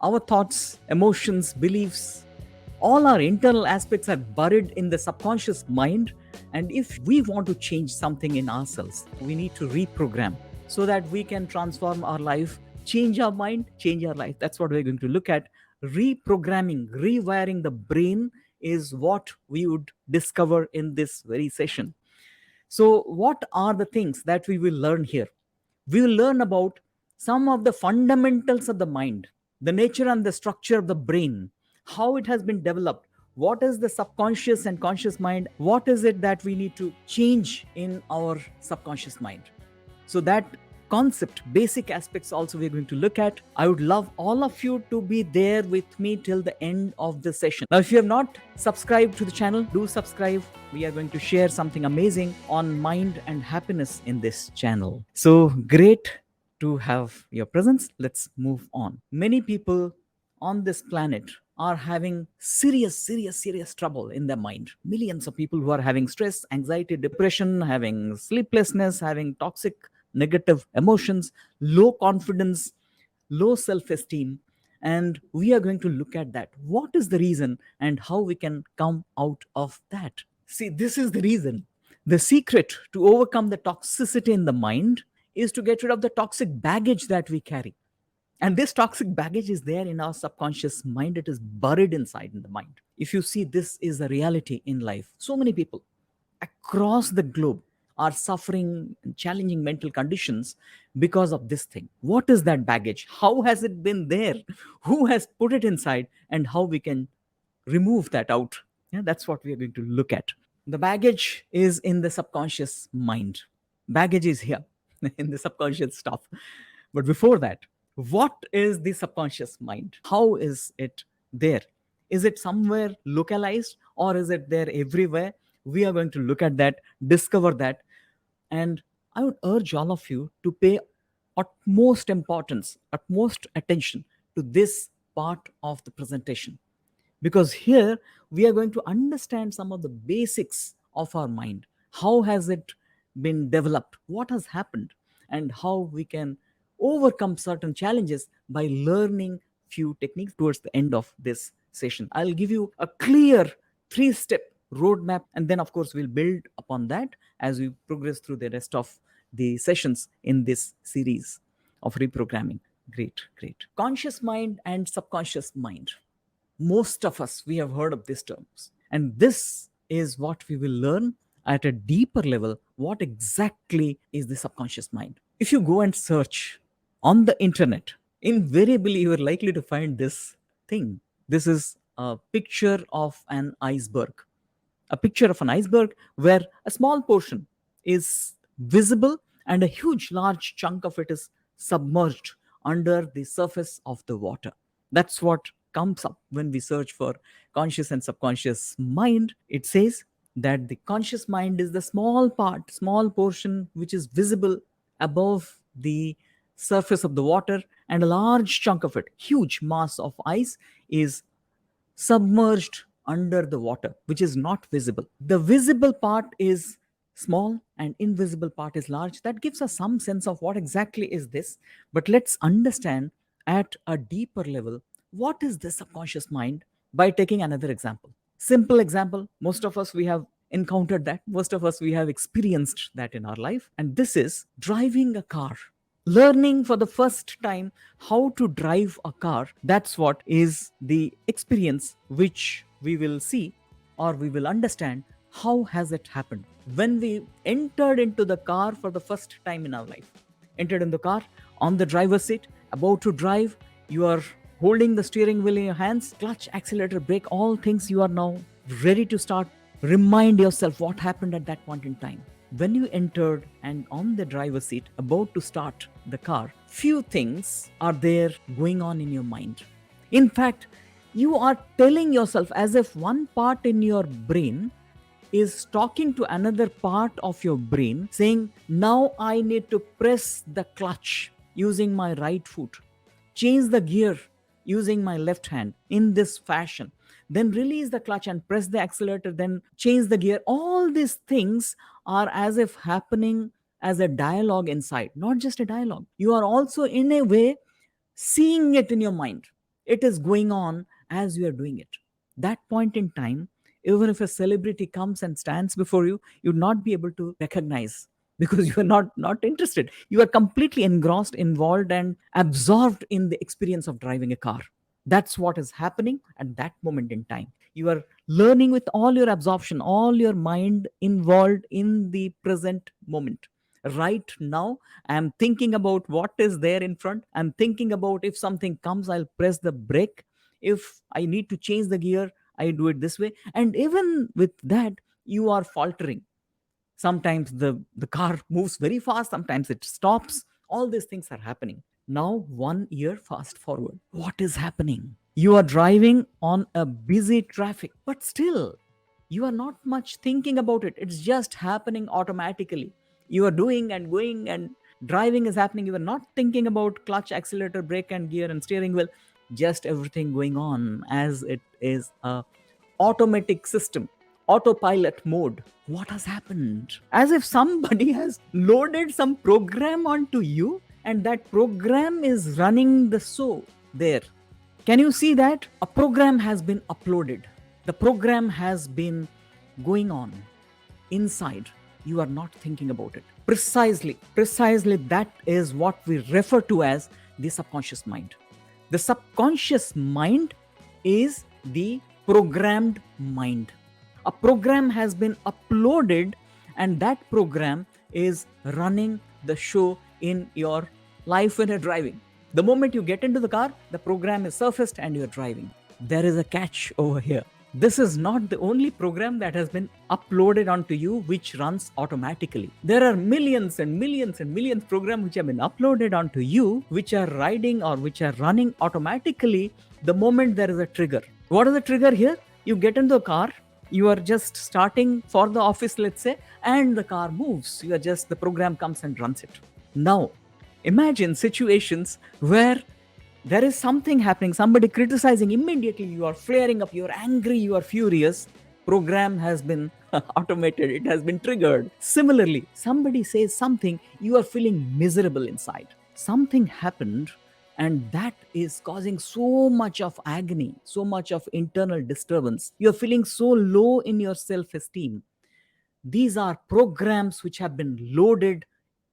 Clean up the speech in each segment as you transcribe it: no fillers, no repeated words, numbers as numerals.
Our thoughts, emotions, beliefs, all our internal aspects are buried in the subconscious mind. And if we want to change something in ourselves, we need to reprogram so that we can transform our life, change our mind, change our life. That's what we're going to look at. Reprogramming, rewiring the brain is what we would discover in this very session. So, what are the things that we will learn here? We will learn about some of the fundamentals of the mind, the nature and the structure of the brain, how it has been developed, what is the subconscious and conscious mind, what is it that we need to change in our subconscious mind. So, that concept, basic aspects also we're going to look at. I would love all of you to be there with me till the end of the session. Now, if you have not subscribed to the channel, do subscribe. We are going to share something amazing on mind and happiness in this channel. So great to have your presence. Let's move on. Many people on this planet are having serious trouble in their mind. Millions of people who are having stress, anxiety, depression, having sleeplessness, having toxic negative emotions, low confidence, low self esteem. And we are going to look at that. What is the reason and how we can come out of that? See, this is the reason. The secret to overcome the toxicity in the mind is to get rid of the toxic baggage that we carry. And this toxic baggage is there in our subconscious mind. It is buried inside in the mind. If you see, this is a reality in life. So many people across the globe are suffering challenging mental conditions because of this thing. What is that baggage? How has it been there? Who has put it inside? And how we can remove that out? Yeah, that's what we are going to look at. The baggage is in the subconscious mind. Baggage is here in the subconscious stuff. But before that, what is the subconscious mind? How is it there? Is it somewhere localized or is it there everywhere? We are going to look at that, discover that. And I would urge all of you to pay utmost importance, utmost attention to this part of the presentation, because here we are going to understand some of the basics of our mind. How has it been developed, what has happened, and how we can overcome certain challenges by learning few techniques. Towards the end of this session, I'll give you a clear 3-step roadmap, and then of course we'll build upon that as we progress through the rest of the sessions in this series of reprogramming. Great. Conscious mind and subconscious mind, most of us, we have heard of these terms. And this is what we will learn at a deeper level. What exactly is the subconscious mind? If you go and search on the internet, invariably you are likely to find this thing. This is a picture of an iceberg. A picture of an iceberg where a small portion is visible and a huge, large chunk of it is submerged under the surface of the water. That's what comes up when we search for conscious and subconscious mind. It says that the conscious mind is the small part, small portion which is visible above the surface of the water, and a large chunk of it, huge mass of ice, is submerged under the water, which is not visible. The visible part is small and invisible part is large. That gives us some sense of what exactly is this. But let's understand at a deeper level what is the subconscious mind by taking another example. Simple example, most of us we have encountered that, most of us we have experienced that in our life, and this is driving a car. Learning for the first time how to drive a car, that's what is the experience which we will see, or we will understand how has it happened when we entered into the car for the first time in our life. Entered in the car, on the driver's seat, about to drive, you are holding the steering wheel in your hands, clutch, accelerator, brake, all things, you are now ready to start. Remind yourself what happened at that point in time when you entered and on the driver's seat about to start the car. Few things are there going on in your mind. In fact, you are telling yourself as if one part in your brain is talking to another part of your brain saying, now I need to press the clutch using my right foot, change the gear using my left hand in this fashion, then release the clutch and press the accelerator, then change the gear. All these things are as if happening as a dialogue inside, not just a dialogue. You are also in a way seeing it in your mind. It is going on as you are doing it. That point in time, even if a celebrity comes and stands before you, you'd not be able to recognize, because you are not interested. You are completely engrossed, involved, and absorbed in the experience of driving a car. That's what is happening at that moment in time. You are learning with all your absorption, all your mind involved in the present moment. Right now, I'm thinking about what is there in front. I'm thinking about if something comes, I'll press the brake. If I need to change the gear, I do it this way. And even with that, you are faltering. Sometimes the car moves very fast, sometimes it stops. All these things are happening. Now 1 year fast forward, what is happening? You are driving on a busy traffic, but still you are not much thinking about it. It's just happening automatically. You are doing and going, and driving is happening. You are not thinking about clutch, accelerator, brake, and gear and steering wheel. Just everything going on as it is a automatic system, autopilot mode. What has happened? As if somebody has loaded some program onto you, and that program is running the show there. Can you see that? A program has been uploaded. The program has been going on inside. You are not thinking about it. Precisely that is what we refer to as the subconscious mind. The subconscious mind is the programmed mind. A program has been uploaded, and that program is running the show in your life when you're driving. The moment you get into the car, the program is surfaced and you're driving. There is a catch over here. This is not the only program that has been uploaded onto you which runs automatically. There are millions and millions and millions of programs which have been uploaded onto you, which are riding or which are running automatically the moment there is a trigger. What is the trigger here? You get into a car, you are just starting for the office, let's say, and the car moves. The program comes and runs it. Now, imagine situations where there is something happening, somebody criticizing, immediately you are flaring up, you are angry, you are furious. Program has been automated, it has been triggered. Similarly, somebody says something, you are feeling miserable inside. Something happened, and that is causing so much of agony, so much of internal disturbance. You are feeling so low in your self-esteem. These are programs which have been loaded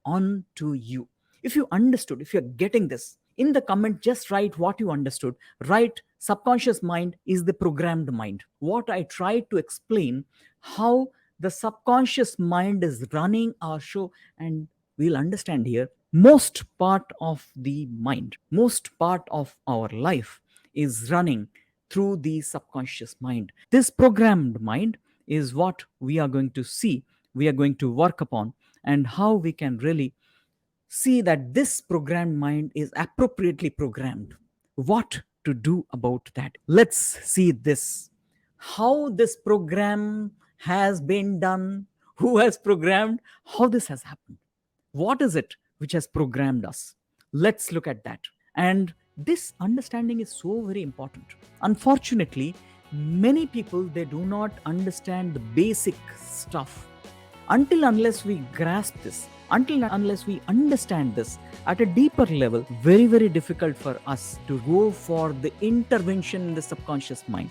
onto you. If you understood, if you're getting this, in the comment, just write what you understood. Write subconscious mind is the programmed mind. What I tried to explain, how the subconscious mind is running our show, and we'll understand here most part of the mind, most part of our life is running through the subconscious mind. This programmed mind is what we are going to see, we are going to work upon, and how we can really see that this programmed mind is appropriately programmed. What to do about that? Let's see this. How this program has been done, who has programmed, how this has happened. What is it which has programmed us? Let's look at that. And this understanding is so very important. Unfortunately, many people, they do not understand the basic stuff. Until unless we grasp this, until unless we understand this at a deeper level, very, very difficult for us to go for the intervention in the subconscious mind.